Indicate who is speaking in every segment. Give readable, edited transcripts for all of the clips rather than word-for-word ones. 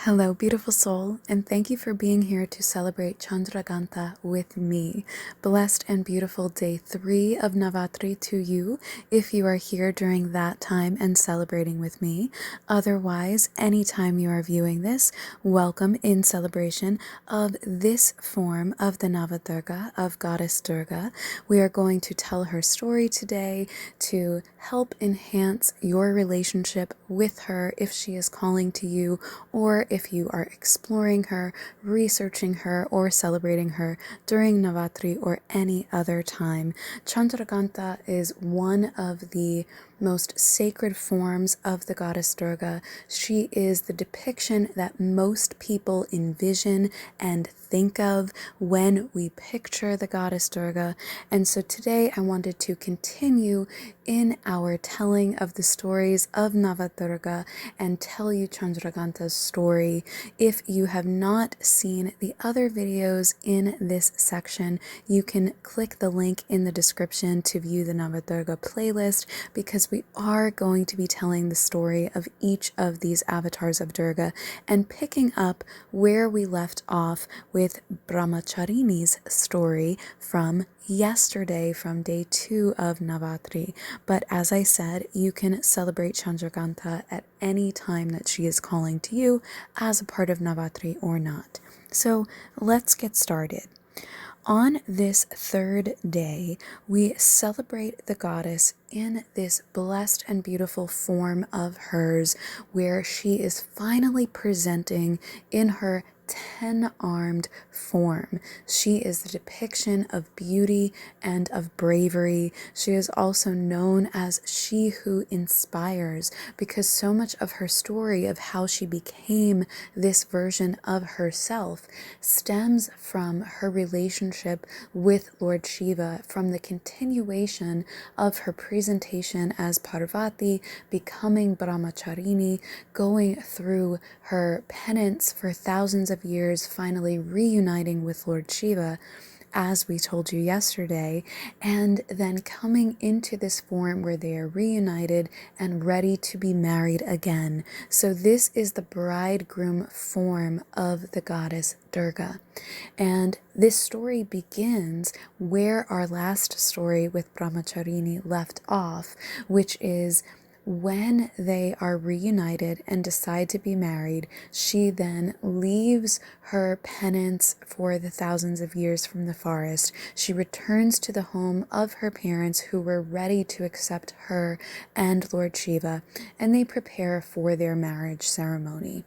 Speaker 1: Hello, beautiful soul, and thank you for being here to celebrate Chandraghanta with me. Blessed and beautiful day 3 of Navratri to you if you are here during that time and celebrating with me. Otherwise, anytime you are viewing this, welcome in celebration of this form of the Navadurga, of Goddess Durga. We are going to tell her story today to help enhance your relationship with her if she is calling to you, or if you are exploring her, researching her, or celebrating her during Navratri or any other time. Chandraghanta is one of the most sacred forms of the goddess Durga. She is the depiction that most people envision and think of when we picture the goddess Durga. And so today I wanted to continue in our telling of the stories of Navadurga and tell you Chandraghanta's story. If you have not seen the other videos in this section, you can click the link in the description to view the Navadurga playlist, because we are going to be telling the story of each of these avatars of Durga and picking up where we left off with Brahmacharini's story from yesterday, from day 2 of Navratri. But as I said, you can celebrate Chandraghanta at any time that she is calling to you as a part of Navratri or not. So let's get started. On this third day, we celebrate the goddess in this blessed and beautiful form of hers, where she is finally presenting in her 10-armed form. She is the depiction of beauty and of bravery. She is also known as she who inspires, because so much of her story of how she became this version of herself stems from her relationship with Lord Shiva, from the continuation of her presentation as Parvati, becoming Brahmacharini, going through her penance for thousands of years, finally reuniting with Lord Shiva, as we told you yesterday, and then coming into this form where they are reunited and ready to be married again. So this is the bridegroom form of the goddess Durga. And this story begins where our last story with Brahmacharini left off, which is when they are reunited and decide to be married. She then leaves her penance for the thousands of years from the forest. She returns to the home of her parents, who were ready to accept her and Lord Shiva, and they prepare for their marriage ceremony.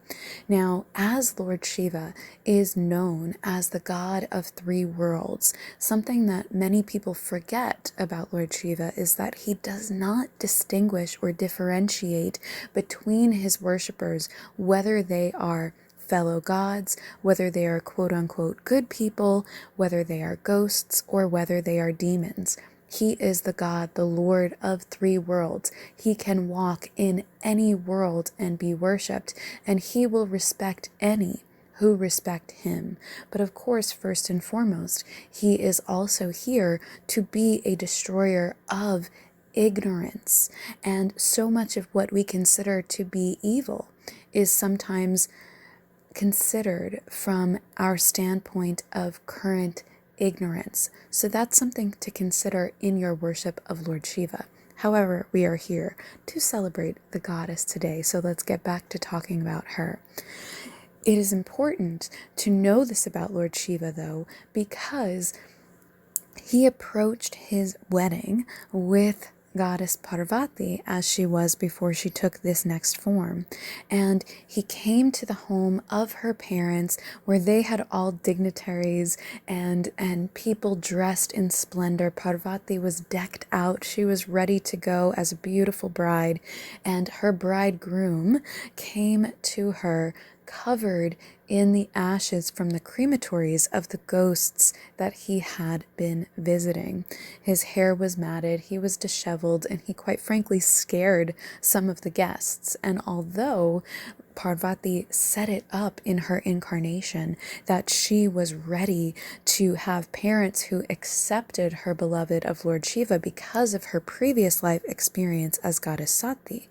Speaker 1: Now, as Lord Shiva is known as the god of 3 worlds, something that many people forget about Lord Shiva is that he does not distinguish or differentiate between his worshippers, whether they are fellow gods, whether they are quote-unquote good people, whether they are ghosts, or whether they are demons. He is the God, the Lord of 3 worlds. He can walk in any world and be worshipped, and he will respect any who respect him. But of course, first and foremost, he is also here to be a destroyer of ignorance. And so much of what we consider to be evil is sometimes considered from our standpoint of current ignorance. So that's something to consider in your worship of Lord Shiva. However, we are here to celebrate the goddess today, so let's get back to talking about her. It is important to know this about Lord Shiva, though, because he approached his wedding with goddess Parvati as she was before she took this next form. And he came to the home of her parents, where they had all dignitaries and people dressed in splendor. Parvati was decked out. She was ready to go as a beautiful bride, and her bridegroom came to her covered in the ashes from the crematories of the ghosts that he had been visiting. His hair was matted, he was disheveled, and he quite frankly scared some of the guests. And although Parvati set it up in her incarnation that she was ready to have parents who accepted her beloved of Lord Shiva because of her previous life experience as goddess Sati,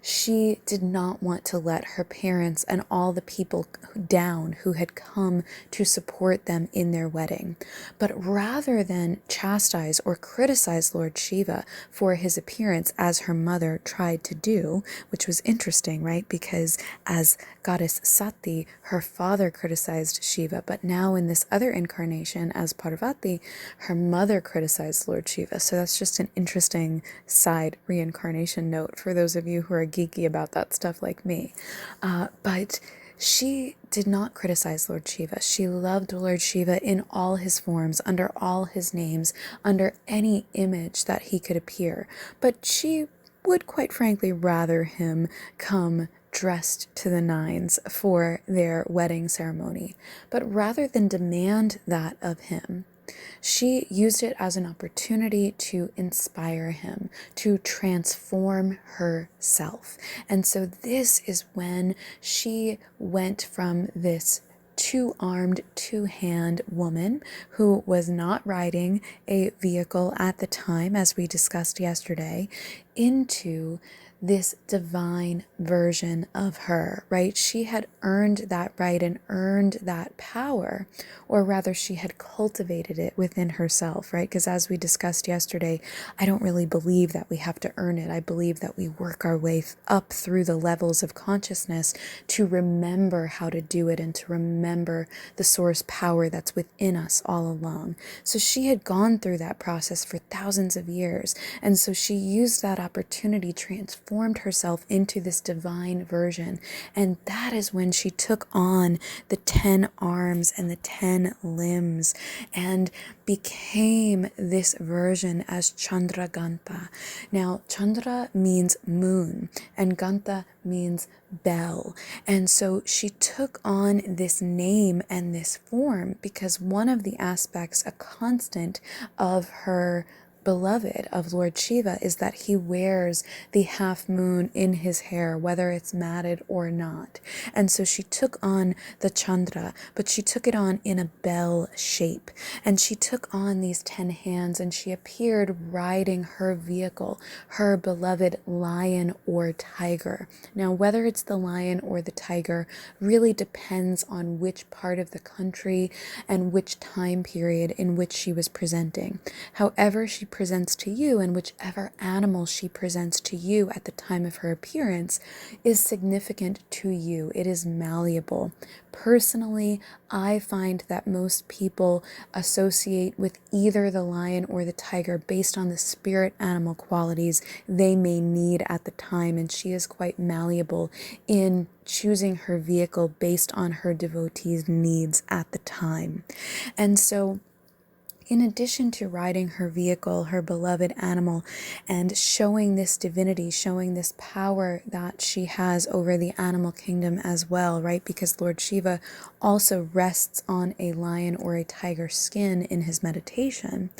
Speaker 1: she did not want to let her parents and all the people down who had come to support them in their wedding. But rather than chastise or criticize Lord Shiva for his appearance, as her mother tried to do, which was interesting, right? Because as goddess Sati, her father criticized Shiva, but now in this other incarnation as Parvati, her mother criticized Lord Shiva. So that's just an interesting side reincarnation note for those of you who are geeky about that stuff like me. But she did not criticize Lord Shiva. She loved Lord Shiva in all his forms, under all his names, under any image that he could appear. But she would quite frankly rather him come dressed to the nines for their wedding ceremony. But rather than demand that of him, she used it as an opportunity to inspire him, to transform herself. And so this is when she went from this two-armed, two-hand woman who was not riding a vehicle at the time, as we discussed yesterday, into this divine version of her, right? She had earned that right and earned that power, or rather she had cultivated it within herself, right? Because as we discussed yesterday, I don't really believe that we have to earn it. I believe that we work our way up through the levels of consciousness to remember how to do it and to remember the source power that's within us all along. So she had gone through that process for thousands of years. And so she used that opportunity, transformed herself into this divine version. And that is when she took on the 10 arms and the 10 limbs and became this version as Chandraghanta. Now, Chandra means moon and Ganta means bell. And so she took on this name and this form because one of the aspects, a constant of her beloved, of Lord Shiva, is that he wears the half moon in his hair, whether it's matted or not. And so she took on the Chandra, but she took it on in a bell shape. And she took on these 10 hands and she appeared riding her vehicle, her beloved lion or tiger. Now, whether it's the lion or the tiger really depends on which part of the country and which time period in which she was presenting. However she presents to you, and whichever animal she presents to you at the time of her appearance is significant to you. It is malleable. Personally, I find that most people associate with either the lion or the tiger based on the spirit animal qualities they may need at the time, and she is quite malleable in choosing her vehicle based on her devotees' needs at the time. And so in addition to riding her vehicle, her beloved animal, and showing this divinity, showing this power that she has over the animal kingdom as well, right? Because Lord Shiva also rests on a lion or a tiger skin in his meditation.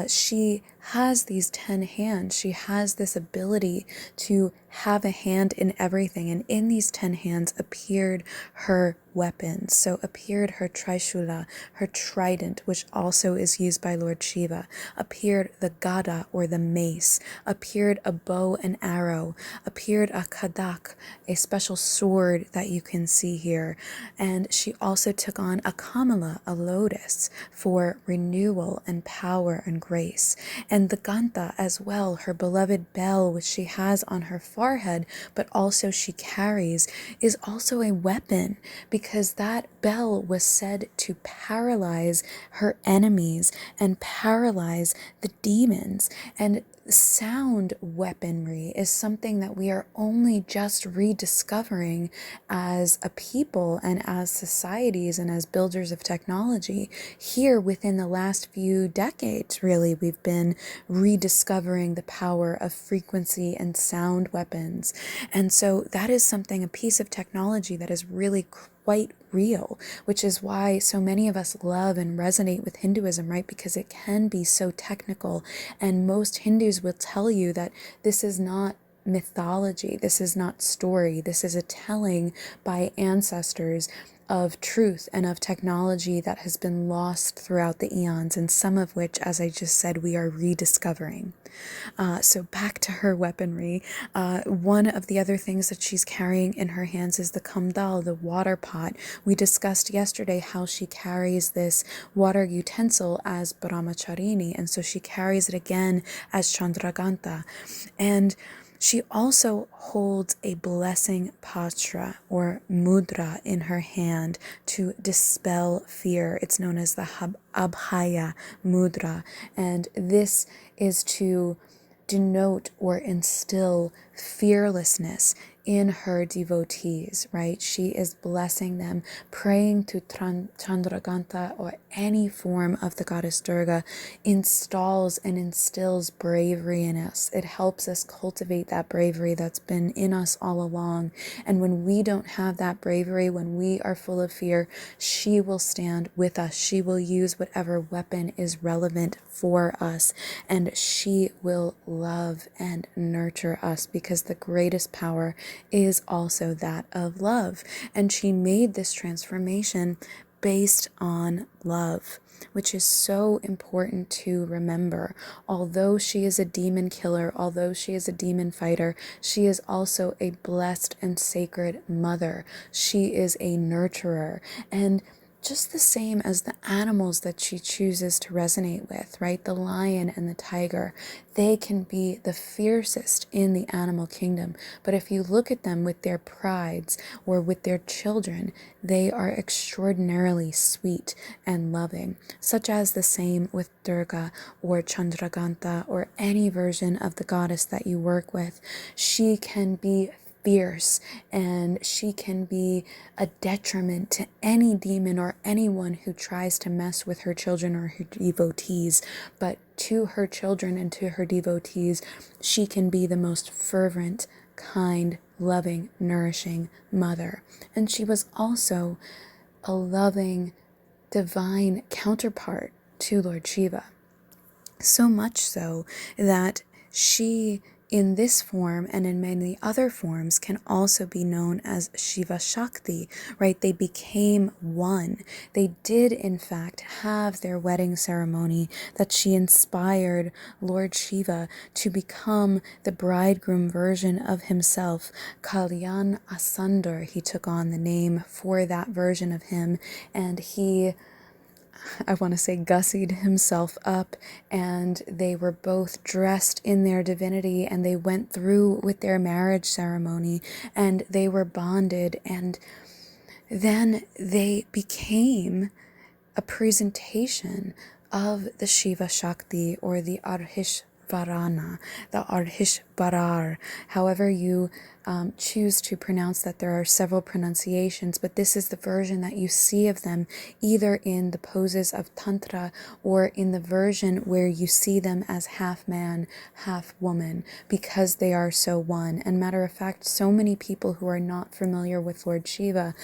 Speaker 1: She has these 10 hands. She has this ability to have a hand in everything. And in these 10 hands appeared her weapons. So appeared her 𝑇�𓋹�㓴, her trident, which also is used by Lord Shiva, appeared the gada or the mace, appeared a bow and arrow, appeared a 𝑓𝑘𝑑𝑎𝑘, a special sword that you can see here. And she also took on a kamala, a lotus, for renewal and power and grace. And the ganta as well, her beloved bell, which she has on her forehead, but also she carries, is also a weapon, because that bell was said to paralyze her enemies and paralyze the demons. And sound weaponry is something that we are only just rediscovering as a people and as societies and as builders of technology. Here within the last few decades, really, we've been rediscovering the power of frequency and sound weapons. And so that is something, a piece of technology that is really quite real, which is why so many of us love and resonate with Hinduism, right? Because it can be so technical, and most Hindus will tell you that this is not mythology. This is not story. This is a telling by ancestors of truth and of technology that has been lost throughout the eons, and some of which, as I just said, we are rediscovering. So back to her weaponry. One of the other things that she's carrying in her hands is the 𝑓, the water pot. We discussed yesterday how she carries this water utensil as Brahmacharini, and so she carries it again as Chandraghanta. And she also holds a blessing pachra or mudra in her hand to dispel fear. It's known as the Abhaya mudra, and this is to denote or instill fearlessness in her devotees, right? She is blessing them, praying to Chandraghanta or any form of the goddess Durga installs and instills bravery in us. It helps us cultivate that bravery that's been in us all along. And when we don't have that bravery, when we are full of fear, she will stand with us. She will use whatever weapon is relevant for us, and she will love and nurture us, because the greatest power is also that of love. And she made this transformation based on love, which is so important to remember. Although she is a demon killer, although she is a demon fighter, she is also a blessed and sacred mother. She is a nurturer. And just the same as the animals that she chooses to resonate with, right? The lion and the tiger, they can be the fiercest in the animal kingdom. But if you look at them with their prides or with their children, they are extraordinarily sweet and loving, such as the same with Durga or Chandraghanta or any version of the goddess that you work with. She can be fierce, and she can be a detriment to any demon or anyone who tries to mess with her children or her devotees. But to her children and to her devotees, she can be the most fervent, kind, loving, nourishing mother. And she was also a loving, divine counterpart to Lord Shiva. So much so that she, in this form and in many other forms, can also be known as Shiva Shakti, right? They became one. They did, in fact, have their wedding ceremony that she inspired Lord Shiva to become the bridegroom version of himself. Kalyan Asundar, he took on the name for that version of him, and he, I want to say, gussied himself up, and they were both dressed in their divinity, and they went through with their marriage ceremony, and they were bonded, and then they became a presentation of the Shiva Shakti or the Varana, the Ardhishvarar, however you choose to pronounce that. There are several pronunciations, but this is the version that you see of them either in the poses of Tantra or in the version where you see them as half man, half woman, because they are so one. And matter of fact, so many people who are not familiar with Lord Shiva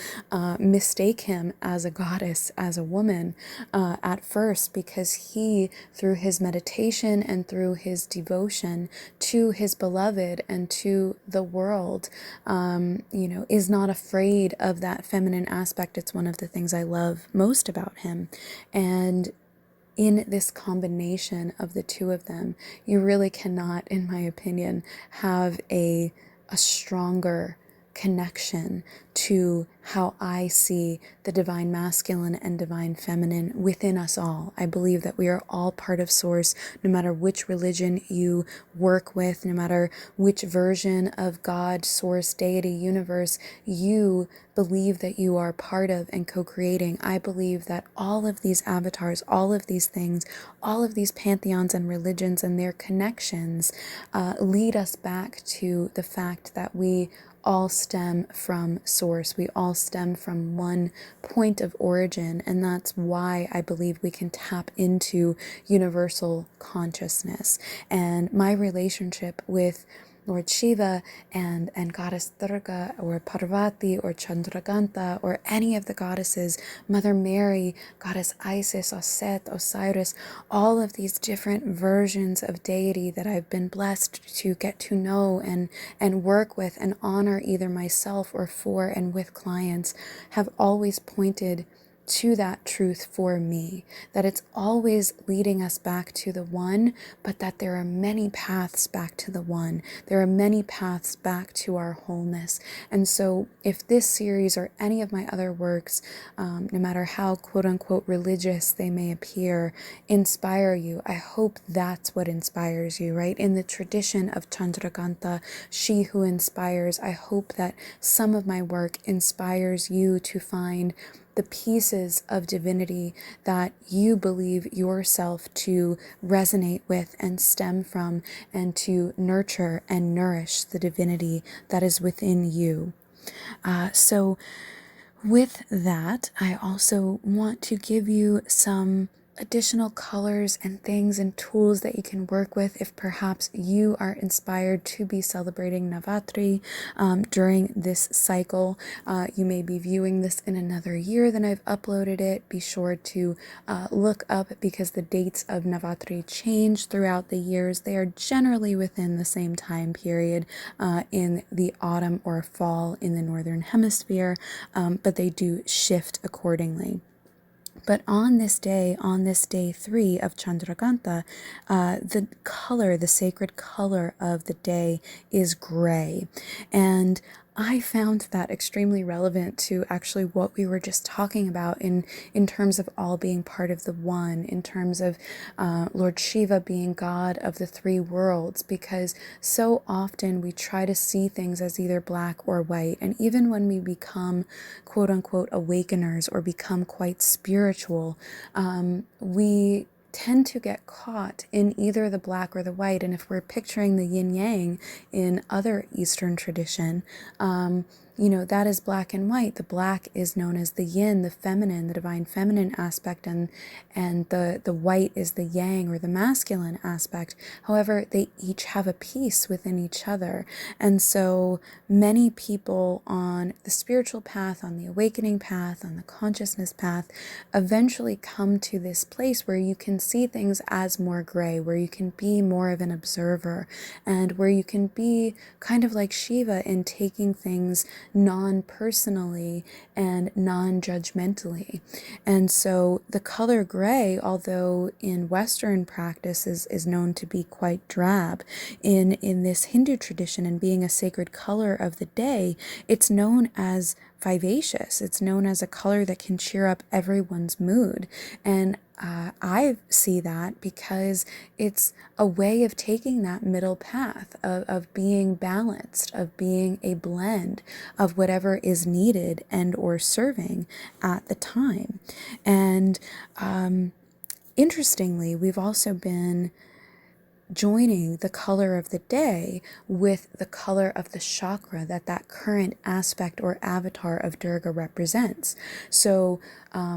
Speaker 1: mistake him as a goddess, as a woman at first, because he, through his meditation and through his devotion to his beloved and to the world, is not afraid of that feminine aspect. It's one of the things I love most about him. And in this combination of the two of them, you really cannot, in my opinion, have a stronger connection to how I see the divine masculine and divine feminine within us all. I believe that we are all part of Source, no matter which religion you work with, no matter which version of God, Source, Deity, Universe you believe that you are part of and co-creating. I believe that all of these avatars, all of these things, all of these pantheons and religions and their connections lead us back to the fact that we all stem from Source. We all stem from one point of origin, and that's why I believe we can tap into universal consciousness. And my relationship with Lord Shiva and Goddess Durga or Parvati or Chandraghanta or any of the goddesses, Mother Mary, Goddess Isis, Set, Osiris, all of these different versions of deity that I've been blessed to get to know and work with and honor either myself or for and with clients have always pointed to that truth for me, that it's always leading us back to the one, but that there are many paths back to the one. There are many paths back to our wholeness. And so if this series or any of my other works, no matter how quote unquote religious they may appear, inspire you, I hope that's what inspires you, right? In the tradition of Chandraghanta, she who inspires, I hope that some of my work inspires you to find the pieces of divinity that you believe yourself to resonate with and stem from, and to nurture and nourish the divinity that is within you. So with that, I also want to give you some additional colors and things and tools that you can work with if perhaps you are inspired to be celebrating Navratri during this cycle. You may be viewing this in another year than I've uploaded it. Be sure to look up, because the dates of Navratri change throughout the years. They are generally within the same time period in the autumn or fall in the Northern Hemisphere, but they do shift accordingly. But on this day 3 of Chandraghanta, the color, the sacred color of the day is gray. And I found that extremely relevant to actually what we were just talking about in terms of all being part of the one, in terms of Lord Shiva being God of the three worlds, because so often we try to see things as either black or white. And even when we become quote unquote awakeners or become quite spiritual, we tend to get caught in either the black or the white. And if we're picturing the yin yang in other Eastern tradition, that is black and white. The black is known as the yin, the feminine, the divine feminine aspect, and the white is the yang or the masculine aspect. However, they each have a piece within each other. And so many people on the spiritual path, on the awakening path, on the consciousness path, eventually come to this place where you can see things as more gray, where you can be more of an observer, and where you can be kind of like Shiva in taking things non-personally and non-judgmentally. And so the color gray, although in Western practice is known to be quite drab, in this Hindu tradition and being a sacred color of the day, it's known as vivacious. It's known as a color that can cheer up everyone's mood. And I see that because it's a way of taking that middle path of being balanced, of being a blend of whatever is needed and or serving at the time. And interestingly, we've also been joining the color of the day with the color of the chakra that current aspect or avatar of Durga represents. So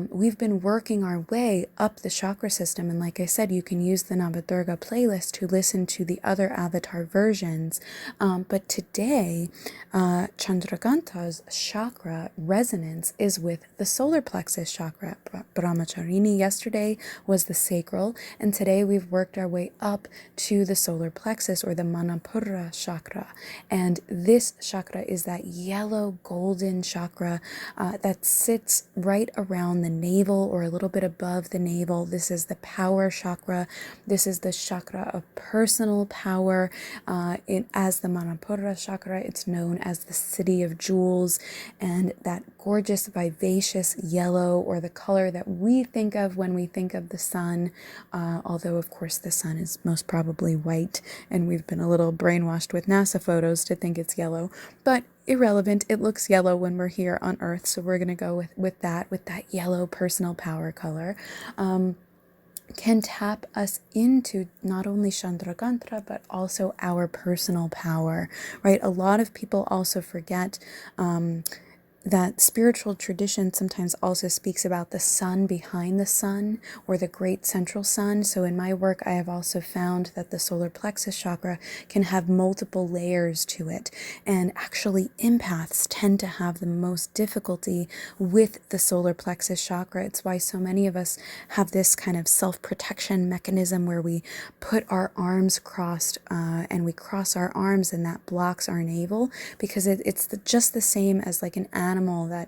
Speaker 1: we've been working our way up the chakra system, and like I said, you can use the Navadurga playlist to listen to the other avatar versions. But today, Chandraghanta's chakra resonance is with the solar plexus chakra. Brahmacharini yesterday was the sacral, and today we've worked our way up to the solar plexus or the Manipura chakra. And this chakra is that yellow golden chakra that sits right around the navel or a little bit above the navel. This is the power chakra. This is the chakra of personal power. As the Manipura chakra, it's known as the city of jewels, and that gorgeous vivacious yellow, or the color that we think of when we think of the sun, although of course the sun is most probably white, and we've been a little brainwashed with NASA photos to think it's yellow, but irrelevant. It looks yellow when we're here on Earth, so we're going to go with that yellow personal power color. Can tap us into not only Chandraghanta, but also our personal power, right? A lot of people also forget that spiritual tradition sometimes also speaks about the sun behind the sun, or the great central sun. So in my work, I have also found that the solar plexus chakra can have multiple layers to it. And actually, empaths tend to have the most difficulty with the solar plexus chakra. It's why so many of us have this kind of self-protection mechanism where we put our arms crossed and we cross our arms, and that blocks our navel, because it's just the same as like an animal that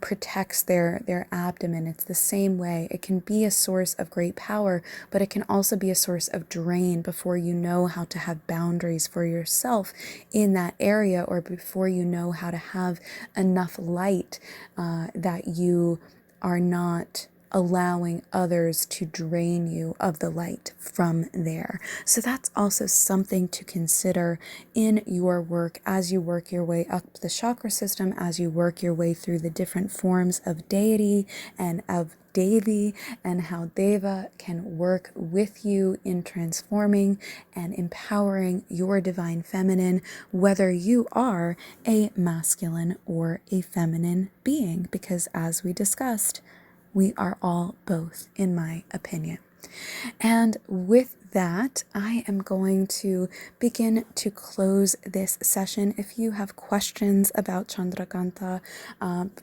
Speaker 1: protects their abdomen. It's the same way. It can be a source of great power, but it can also be a source of drain before you know how to have boundaries for yourself in that area, or before you know how to have enough light that you are not allowing others to drain you of the light from there. So that's also something to consider in your work as you work your way up the chakra system, as you work your way through the different forms of deity and of Devi, and how Deva can work with you in transforming and empowering your divine feminine, whether you are a masculine or a feminine being, because as we discussed, we are all both, in my opinion. And with that, I am going to begin to close this session. If you have questions about Chandraghanta,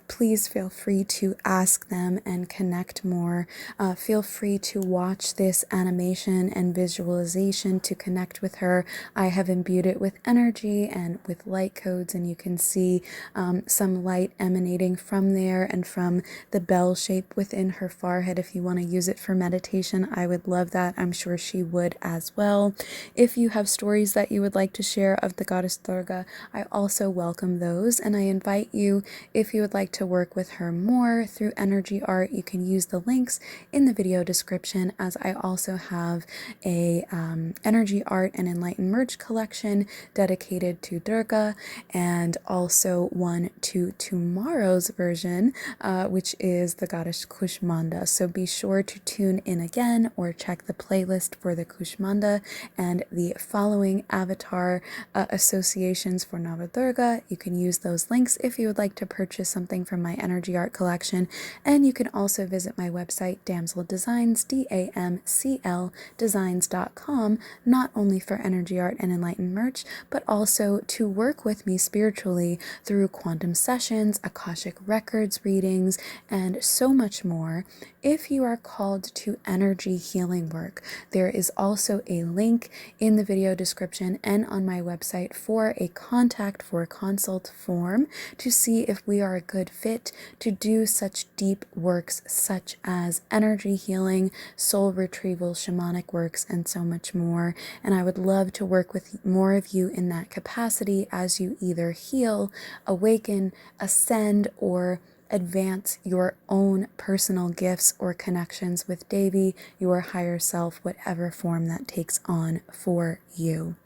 Speaker 1: please feel free to ask them and connect more. Feel free to watch this animation and visualization to connect with her. I have imbued it with energy and with light codes, and you can see some light emanating from there and from the bell shape within her forehead. If you want to use it for meditation, I would love that. I'm sure she would as well. If you have stories that you would like to share of the goddess Durga, I also welcome those, and I invite you, if you would like to work with her more through energy art, you can use the links in the video description, as I also have a energy art and enlightened merch collection dedicated to Durga, and also one to tomorrow's version, which is the goddess Kushmanda. So be sure to tune in again or check the playlist for the Kushmanda and the following avatar associations for Navadurga. You can use those links if you would like to purchase something from my energy art collection, and you can also visit my website Damcl Designs, DAMCL designs.com, not only for energy art and enlightened merch, but also to work with me spiritually through quantum sessions, Akashic records readings, and so much more. If you are called to energy healing work, there is also a link in the video description and on my website for a contact for a consult form to see if we are a good fit to do such deep works such as energy healing, soul retrieval, shamanic works, and so much more. And I would love to work with more of you in that capacity as you either heal, awaken, ascend, or advance your own personal gifts or connections with Devi, your higher self, whatever form that takes on for you.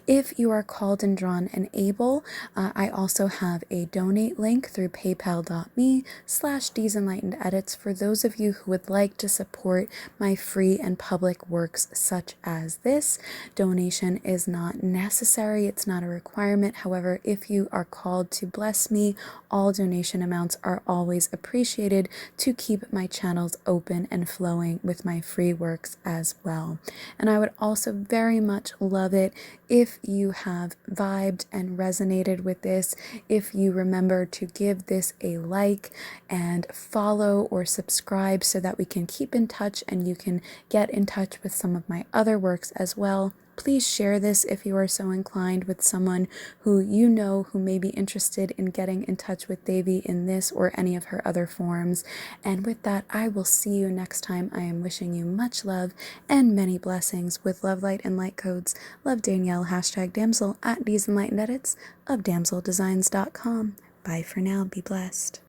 Speaker 1: If you are called and drawn and able, I also have a donate link through paypal.me/𝑑enlightenededits for those of you who would like to support my free and public works such as this. Donation is not necessary. It's not a requirement. However, if you are called to bless me, all donation amounts are always appreciated to keep my channels open and flowing with my free works as well. And I would also very much love it if you have vibed and resonated with this, if you remember to give this a like and follow or subscribe so that we can keep in touch and you can get in touch with some of my other works as well. Please share this if you are so inclined with someone who you know who may be interested in getting in touch with Devi in this or any of her other forms. And with that, I will see you next time. I am wishing you much love and many blessings with love, light, and light codes. Love, Danielle, #Damcl at @DenlightenedEdits of DamclDesigns.com. Bye for now. Be blessed.